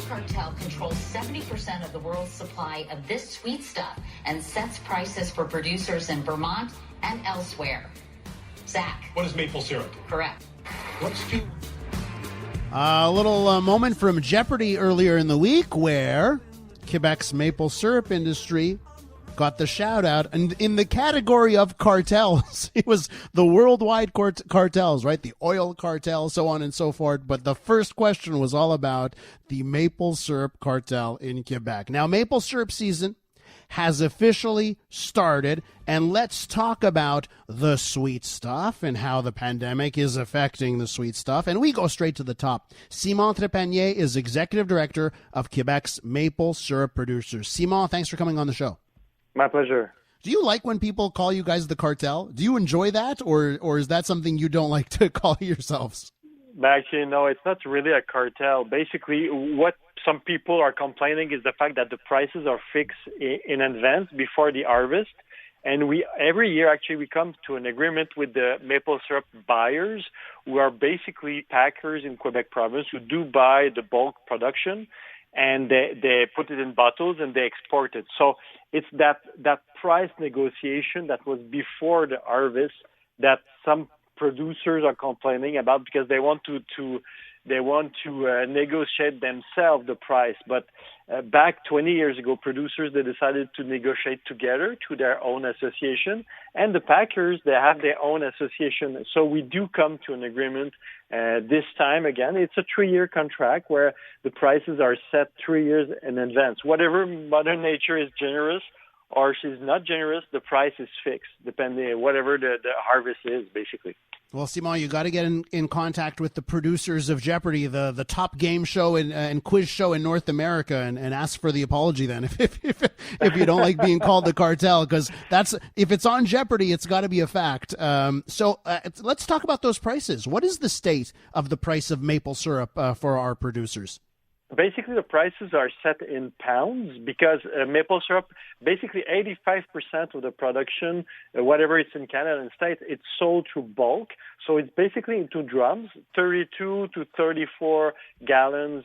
cartel controls 70% of the world's supply of this sweet stuff and sets prices for producers in Vermont and elsewhere. Zach. What is maple syrup? Correct. A little moment from Jeopardy earlier in the week where Quebec's maple syrup industry got the shout out, and in the category of cartels, it was the worldwide cartels, right? The oil cartel, so on and so forth. But the first question was all about the maple syrup cartel in Quebec. Now, maple syrup season has officially started, and let's talk about the sweet stuff and how the pandemic is affecting the sweet stuff. And we go straight to the top. Simon Trépanier is executive director of Quebec's maple syrup producers. Simon, thanks for coming on the show. My pleasure. Do you like when people call you guys the cartel? Do you enjoy that, or is that something you don't like to call yourselves? Actually, no, it's not really a cartel. Basically, what some people are complaining is the fact that the prices are fixed in advance before the harvest. And every year, actually, we come to an agreement with the maple syrup buyers, who are basically packers in Quebec province who do buy the bulk production, and they put it in bottles and they export it. So it's that price negotiation that was before the harvest that some producers are complaining about, because they want to negotiate themselves the price. But back 20 years ago, producers, they decided to negotiate together to their own association, and the packers, they have their own association. So we do come to an agreement this time. Again, it's a 3-year contract where the prices are set 3 years in advance. Whatever Mother Nature is generous or she's not generous, the price is fixed, depending on whatever the harvest is, basically. Well, Simon, you got to get in contact with the producers of Jeopardy, the top game show and quiz show in North America, and ask for the apology then if you don't like being called the cartel, because if it's on Jeopardy, it's got to be a fact. So let's talk about those prices. What is the state of the price of maple syrup for our producers? Basically, the prices are set in pounds because maple syrup, basically 85% of the production, whatever it's in Canada and States, it's sold through bulk. So it's basically into drums, 32 to 34 gallons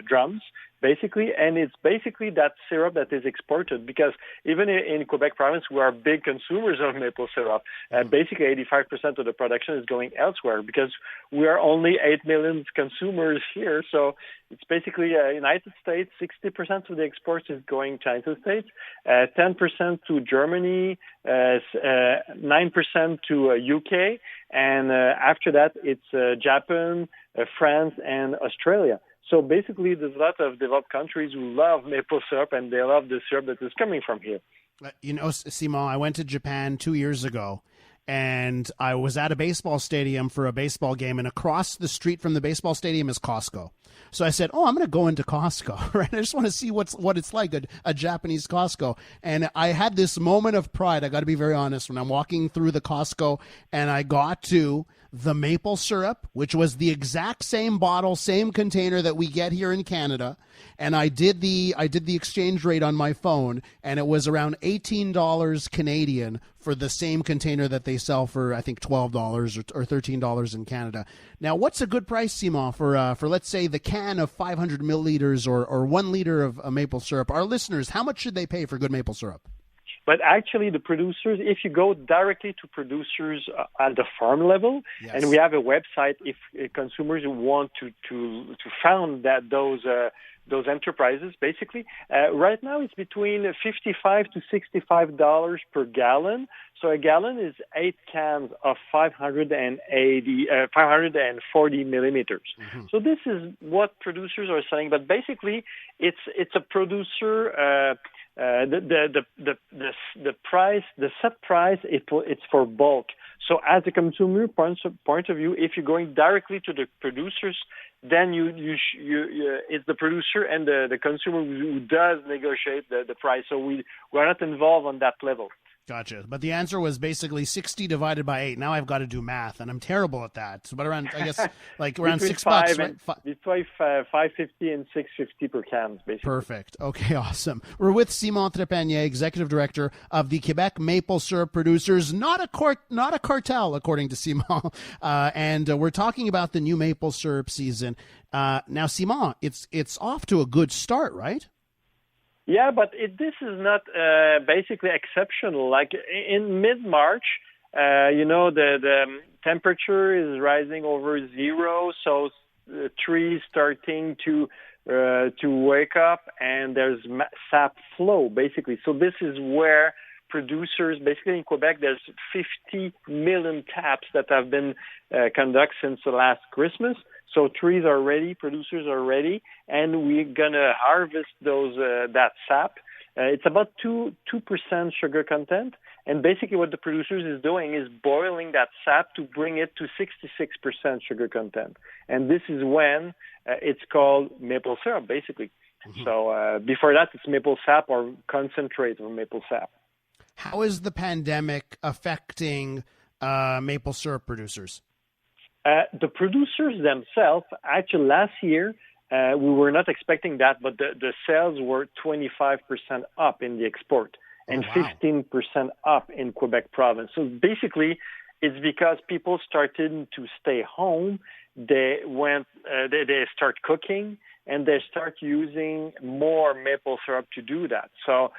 drums, basically. And it's basically that syrup that is exported, because even in Quebec province, we are big consumers of maple syrup. Basically, 85% of the production is going elsewhere because we are only 8 million consumers here. So it's basically United States, 60% of the exports is going to United States, 10% to Germany, 9% to UK, and after that it's Japan, France, and Australia. So basically, there's a lot of developed countries who love maple syrup, and they love the syrup that is coming from here. You know, Simon, I went to Japan 2 years ago, and I was at a baseball stadium for a baseball game, and across the street from the baseball stadium is Costco. So I said, I'm going to go into Costco, right? I just want to see what it's like, a Japanese Costco. And I had this moment of pride, I got to be very honest, when I'm walking through the Costco, and I got to the maple syrup, which was the exact same bottle, same container that we get here in Canada. And I did the exchange rate on my phone, and it was around $18 Canadian for the same container that they sell for, I think, $12 or $13 in Canada. Now, what's a good price, Simon, for let's say the can of 500 milliliters or 1 liter of maple syrup? Our listeners, how much should they pay for good maple syrup? But actually, the producers, if you go directly to producers at the farm level, yes. And we have a website if consumers want to found those enterprises, basically, right now it's between $55 to $65 per gallon. So a gallon is 8 cans of 540 millimeters. Mm-hmm. So this is what producers are saying. But basically, it's a producer. The price, the set price, it's for bulk. So as a consumer point of view, if you're going directly to the producers, then it's the producer and the consumer who does negotiate the price. So we're not involved on that level. Gotcha. But the answer was basically 60 divided by 8. Now I've got to do math, and I'm terrible at that. So, but around, I guess, like around $6, right? Between $5.50 and $6.50 per can, basically. Perfect. Okay, awesome. We're with Simon Trépanier, Executive Director of the Quebec Maple Syrup Producers. Not a cartel, according to Simon. And we're talking about the new maple syrup season. Now, Simon, it's off to a good start, right? Yeah, but this is not basically exceptional. Like in mid-March, the temperature is rising over zero, so trees starting to wake up, and there's sap flow, basically. So this is where producers, basically in Quebec, there's 50 million taps that have been conducted since the last Christmas. So trees are ready, producers are ready, and we're gonna harvest that sap. It's about 2% sugar content, and basically what the producers is doing is boiling that sap to bring it to 66% sugar content, and this is when it's called maple syrup, basically. Mm-hmm. So before that, it's maple sap or concentrate of maple sap. How is the pandemic affecting maple syrup producers? The producers themselves, actually last year, we were not expecting that, but the sales were 25% up in the export and 15% up in Quebec province. So basically, it's because people started to stay home. They start cooking, and they start using more maple syrup to do that. So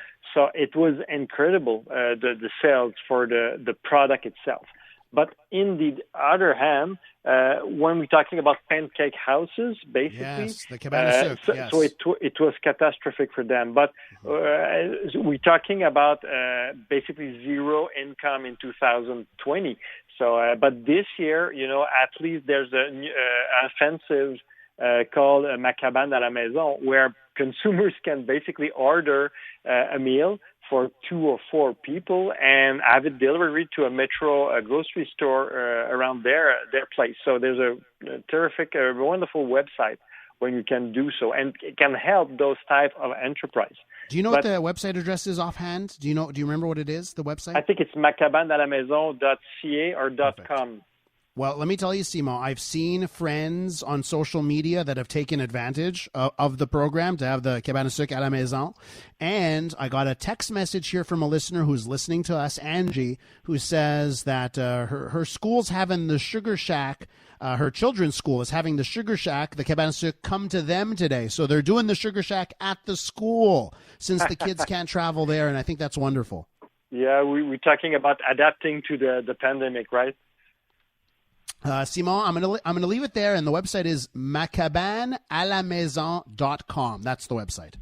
it was incredible, the sales for the product itself. But in the other hand, when we're talking about pancake houses, basically, yes, the cabana soup, yes. So it was catastrophic for them. But we're talking about basically zero income in 2020. So, but this year, at least there's an offensive called Ma Cabane à la Maison, where consumers can basically order a meal for 2 or 4 people and have it delivered to a Metro grocery store around their place. So there's a terrific, wonderful website where you can do so, and it can help those type of enterprise. Do you know what the website address is offhand? Do you remember what it is, the website? I think it's macabanealamaison.ca or .com. Well, let me tell you, Simon, I've seen friends on social media that have taken advantage of the program to have the cabane sucre à la maison. And I got a text message here from a listener who's listening to us, Angie, who says that her school's having the Sugar Shack, her children's school is having the Sugar Shack, the cabane sucre, come to them today. So they're doing the Sugar Shack at the school since the kids can't travel there, and I think that's wonderful. Yeah, we're talking about adapting to the pandemic, right? Simon, I'm gonna leave it there, and the website is macabanealamaison.com. That's the website.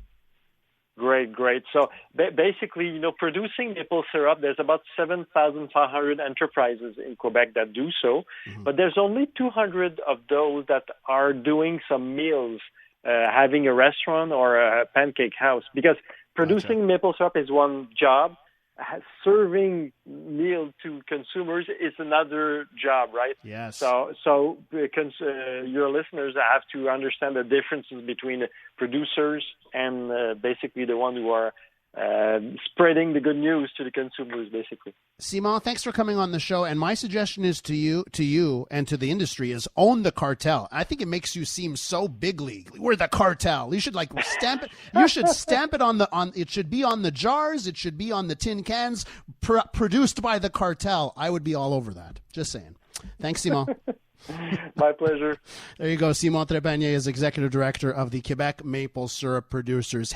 Great. So basically, producing maple syrup, there's about 7,500 enterprises in Quebec that do so, but there's only 200 of those that are doing some meals, having a restaurant or a pancake house, because producing maple syrup is one job. Serving meal to consumers is another job, right? Yes. So because your listeners have to understand the differences between the producers and basically the one who are spreading the good news to the consumers, basically. Simon, thanks for coming on the show. And my suggestion is to you and to the industry is own the cartel. I think it makes you seem so big league. We're the cartel. You should stamp it. You should stamp it on. It should be on the jars. It should be on the tin cans. Produced by the cartel. I would be all over that. Just saying. Thanks, Simon. My pleasure. There you go. Simon Trépanier is Executive Director of the Quebec Maple Syrup Producers.